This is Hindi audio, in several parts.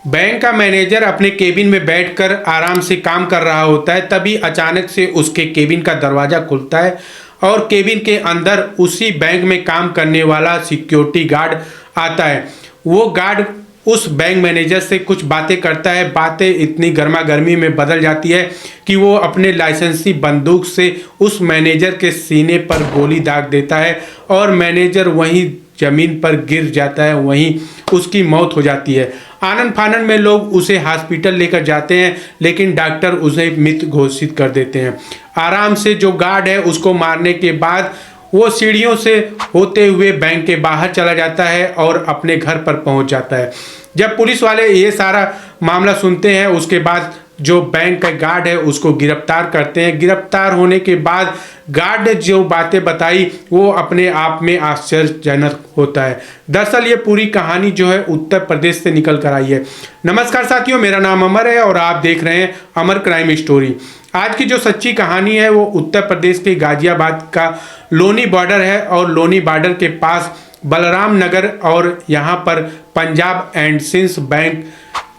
बैंक का मैनेजर अपने केबिन में बैठकर आराम से काम कर रहा होता है। तभी अचानक से उसके केबिन का दरवाज़ा खुलता है और केबिन के अंदर उसी बैंक में काम करने वाला सिक्योरिटी गार्ड आता है। वो गार्ड उस बैंक मैनेजर से कुछ बातें करता है। बातें इतनी गर्मा गर्मी में बदल जाती है कि वो अपने लाइसेंसी बंदूक से उस मैनेजर के सीने पर गोली दाग देता है और मैनेजर वहीं ज़मीन पर गिर जाता है, वहीं उसकी मौत हो जाती है। आनन फानन में लोग उसे हॉस्पिटल लेकर जाते हैं, लेकिन डॉक्टर उसे मृत घोषित कर देते हैं। आराम से जो गार्ड है उसको मारने के बाद वो सीढ़ियों से होते हुए बैंक के बाहर चला जाता है और अपने घर पर पहुंच जाता है। जब पुलिस वाले ये सारा मामला सुनते हैं, उसके बाद जो बैंक का गार्ड है उसको गिरफ्तार करते हैं। गिरफ्तार होने के बाद गार्ड ने जो बातें बताई वो अपने आप में आश्चर्यजनक होता है। दरअसल ये पूरी कहानी जो है उत्तर प्रदेश से निकल कर आई है। नमस्कार साथियों, मेरा नाम अमर है और आप देख रहे हैं अमर क्राइम स्टोरी। आज की जो सच्ची कहानी है वो उत्तर प्रदेश के गाजियाबाद का लोनी बॉर्डर है और लोनी बॉर्डर के पास बलराम नगर और यहाँ पर पंजाब एंड सिंध बैंक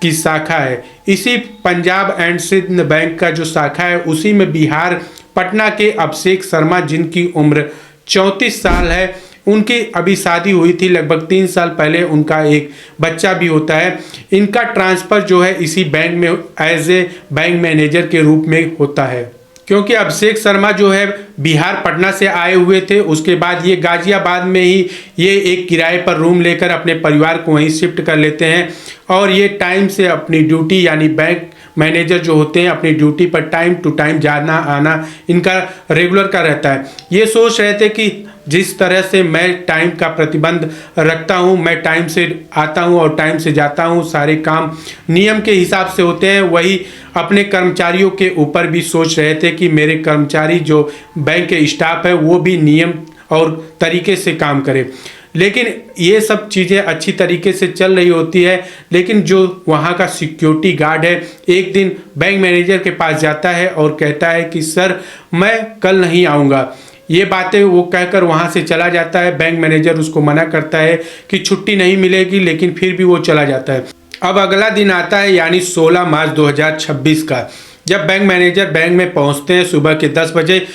की शाखा है। इसी पंजाब एंड सिंध बैंक का जो शाखा है उसी में बिहार पटना के अभिषेक शर्मा, जिनकी उम्र 34 साल है, उनकी अभी शादी हुई थी। लगभग 3 साल पहले उनका एक बच्चा भी होता है। इनका ट्रांसफ़र जो है इसी बैंक में एज ए बैंक मैनेजर के रूप में होता है। क्योंकि अभिषेक शर्मा जो है बिहार पटना से आए हुए थे, उसके बाद ये गाजियाबाद में ही ये एक किराए पर रूम लेकर अपने परिवार को वहीं शिफ्ट कर लेते हैं और ये टाइम से अपनी ड्यूटी, यानी बैंक मैनेजर जो होते हैं अपनी ड्यूटी पर टाइम टू टाइम जाना आना इनका रेगुलर का रहता है। ये सोच रहे थे कि जिस तरह से मैं टाइम का प्रतिबंध रखता हूँ, मैं टाइम से आता हूँ और टाइम से जाता हूँ, सारे काम नियम के हिसाब से होते हैं, वही अपने कर्मचारियों के ऊपर भी सोच रहे थे कि मेरे कर्मचारी जो बैंक के स्टाफ है वो भी नियम और तरीके से काम करे। लेकिन ये सब चीज़ें अच्छी तरीके से चल रही होती है, लेकिन जो वहाँ का सिक्योरिटी गार्ड है एक दिन बैंक मैनेजर के पास जाता है और कहता है कि सर मैं कल नहीं आऊँगा। ये बातें वो कहकर वहाँ से चला जाता है। बैंक मैनेजर उसको मना करता है कि छुट्टी नहीं मिलेगी, लेकिन फिर भी वो चला जाता है। अब अगला दिन आता है, यानी 16 मार्च 2026 का, जब बैंक मैनेजर बैंक में पहुँचते हैं सुबह के 10 बजे।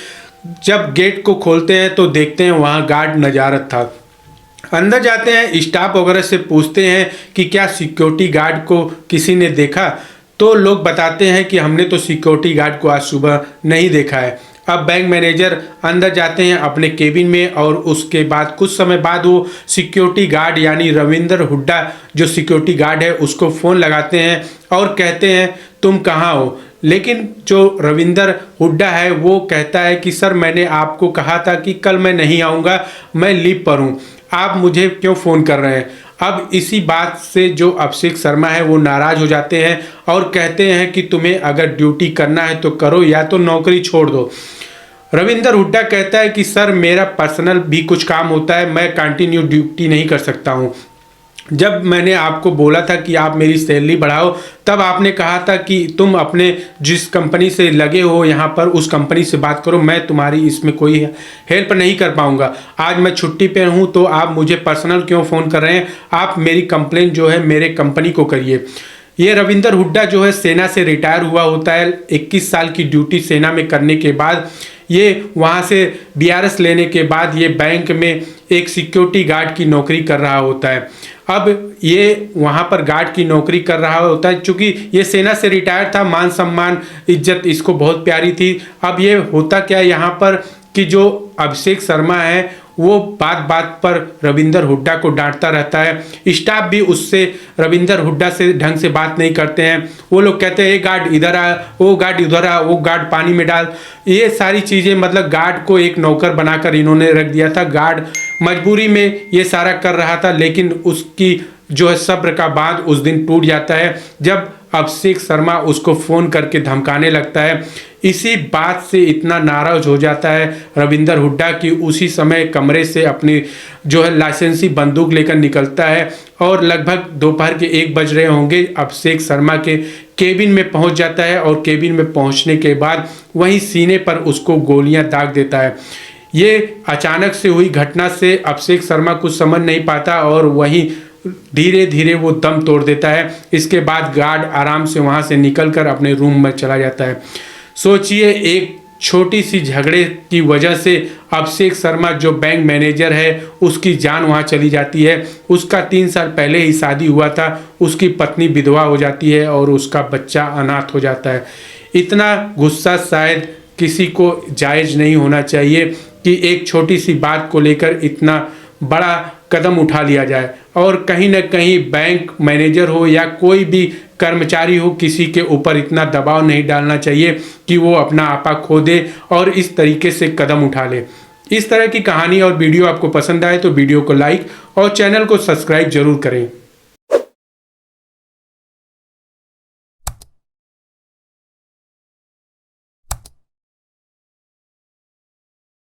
जब गेट को खोलते हैं तो देखते हैं वहाँ गार्ड नजारत था। अंदर जाते हैं, स्टाफ वगैरह से पूछते हैं कि क्या सिक्योरिटी गार्ड को किसी ने देखा, तो लोग बताते हैं कि हमने तो सिक्योरिटी गार्ड को आज सुबह नहीं देखा है। अब बैंक मैनेजर अंदर जाते हैं अपने केबिन में और उसके बाद कुछ समय बाद वो सिक्योरिटी गार्ड यानी रविंदर हुड्डा जो सिक्योरिटी गार्ड है उसको फ़ोन लगाते हैं और कहते हैं तुम कहाँ हो। लेकिन जो रविंदर हुड्डा है वो कहता है कि सर मैंने आपको कहा था कि कल मैं नहीं आऊँगा, मैं लीव पर हूँ, आप मुझे क्यों फ़ोन कर रहे हैं। अब इसी बात से जो अभिषेक शर्मा है वो नाराज़ हो जाते हैं और कहते हैं कि तुम्हें अगर ड्यूटी करना है तो करो या तो नौकरी छोड़ दो। रविंदर हुड्डा कहता है कि सर मेरा पर्सनल भी कुछ काम होता है, मैं कंटिन्यू ड्यूटी नहीं कर सकता हूँ। जब मैंने आपको बोला था कि आप मेरी सैलरी बढ़ाओ, तब आपने कहा था कि तुम अपने जिस कंपनी से लगे हो यहाँ पर उस कंपनी से बात करो, मैं तुम्हारी इसमें कोई हेल्प नहीं कर पाऊँगा। आज मैं छुट्टी पे हूँ तो आप मुझे पर्सनल क्यों फ़ोन कर रहे हैं, आप मेरी कंप्लेंट जो है मेरे कंपनी को करिए। ये रविंदर हुड्डा जो है सेना से रिटायर हुआ होता है। 21 साल की ड्यूटी सेना में करने के बाद ये वहाँ से बीआरएस लेने के बाद ये बैंक में एक सिक्योरिटी गार्ड की नौकरी कर रहा होता है। अब ये वहाँ पर गार्ड की नौकरी कर रहा होता है, चूँकि ये सेना से रिटायर था, मान सम्मान इज्जत इसको बहुत प्यारी थी। अब ये होता क्या यहाँ पर कि जो अभिषेक शर्मा है वो बात बात पर रविंदर हुड्डा को डांटता रहता है। स्टाफ भी उससे रविंदर हुड्डा से ढंग से बात नहीं करते हैं। वो लोग कहते हैं ये गार्ड इधर आ, वो गार्ड इधर आ, वो गार्ड पानी में डाल, ये सारी चीज़ें, मतलब गार्ड को एक नौकर बनाकर इन्होंने रख दिया था। गार्ड मजबूरी में ये सारा कर रहा था, लेकिन उसकी जो है सब्र का बांध उस दिन टूट जाता है जब अभिषेक शर्मा उसको फ़ोन करके धमकाने लगता है। इसी बात से इतना नाराज़ हो जाता है रविंदर हुड्डा कि उसी समय कमरे से अपनी जो है लाइसेंसी बंदूक लेकर निकलता है और लगभग दोपहर के 1 बज रहे होंगे, अभिषेक शर्मा के केबिन में पहुंच जाता है और केबिन में पहुंचने के बाद वहीं सीने पर उसको गोलियां दाग देता है। ये अचानक से हुई घटना से अभिषेक शर्मा कुछ समझ नहीं पाता और वहीं धीरे धीरे वो दम तोड़ देता है। इसके बाद गार्ड आराम से वहाँ से निकलकर अपने रूम में चला जाता है। सोचिए, एक छोटी सी झगड़े की वजह से अभिषेक शर्मा जो बैंक मैनेजर है उसकी जान वहाँ चली जाती है। उसका 3 साल पहले ही शादी हुआ था, उसकी पत्नी विधवा हो जाती है और उसका बच्चा अनाथ हो जाता है। इतना गुस्सा शायद किसी को जायज़ नहीं होना चाहिए कि एक छोटी सी बात को लेकर इतना बड़ा कदम उठा लिया जाए। और कहीं ना कहीं बैंक मैनेजर हो या कोई भी कर्मचारी हो, किसी के ऊपर इतना दबाव नहीं डालना चाहिए कि वो अपना आपा खो दे और इस तरीके से कदम उठा ले। इस तरह की कहानी और वीडियो आपको पसंद आए तो वीडियो को लाइक और चैनल को सब्सक्राइब जरूर करें।